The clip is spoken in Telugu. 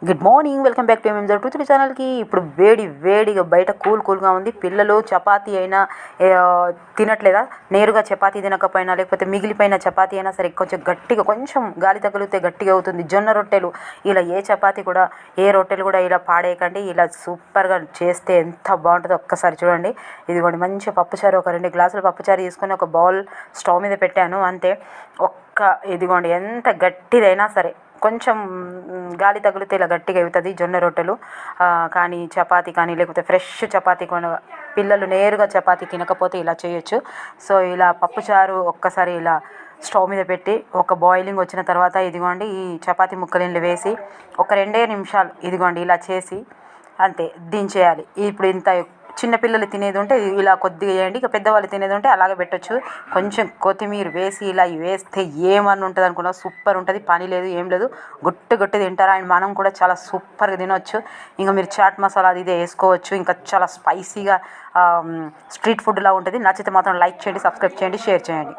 Good morning, welcome back to ఎంఎంజెడ్ two three ఛానల్కి. ఇప్పుడు వేడిగా బయట కూల్గా ఉంది. పిల్లలు చపాతీ అయినా తినట్లేదా? నేరుగా చపాతీ తినకపోయినా లేకపోతే మిగిలిపోయిన చపాతీ అయినా సరే కొంచెం గట్టిగా, కొంచెం గాలి తగిలితే గట్టిగా అవుతుంది. జొన్న రొట్టెలు ఇలా ఏ రొట్టెలు కూడా ఇలా పాడేయకండి. ఇలా సూపర్గా చేస్తే ఎంత బాగుంటుందో ఒక్కసారి చూడండి. ఇదిగోండి, మంచిగా పప్పుచారు, ఒక 2 గ్లాసులు పప్పుచారు తీసుకొని ఒక బౌల్ స్టవ్ మీద పెట్టాను అంతే. ఇదిగోండి, ఎంత గట్టిదైనా సరే కొంచెం గాలి తగిలితే ఇలా గట్టిగా అవుతుంది జొన్న రొట్టెలు కానీ, చపాతీ కానీ, లేకపోతే ఫ్రెష్ చపాతీ కూడా. పిల్లలు నేరుగా చపాతీ తినకపోతే ఇలా చేయొచ్చు. సో ఇలా పప్పుచారు ఒక్కసారి ఇలా స్టవ్ మీద పెట్టి ఒక బాయిలింగ్ వచ్చిన తర్వాత ఇదిగోండి, ఈ చపాతీ ముక్కలు వేసి ఒక 2 నిమిషాలు ఇదిగోండి ఇలా చేసి అంతే దించేయాలి. ఇప్పుడు ఇంత చిన్నపిల్లలు తినేది ఉంటే ఇలా కొద్దిగా వేయండి, ఇక పెద్దవాళ్ళు తినేది ఉంటే అలాగే పెట్టచ్చు. కొంచెం కొత్తిమీర వేసి ఇలా వేస్తే ఏమన్నా ఉంటుంది అనుకున్నా, సూపర్ ఉంటుంది. పని లేదు, ఏం లేదు, గట్టి తింటారా. అండ్ మనం కూడా చాలా సూపర్గా తినొచ్చు. ఇంకా మీరు చాట్ మసాలా అది ఇదే వేసుకోవచ్చు. ఇంకా చాలా స్పైసీగా స్ట్రీట్ ఫుడ్లా ఉంటుంది. నచ్చితే మాత్రం లైక్ చేయండి, సబ్స్క్రైబ్ చేయండి, షేర్ చేయండి.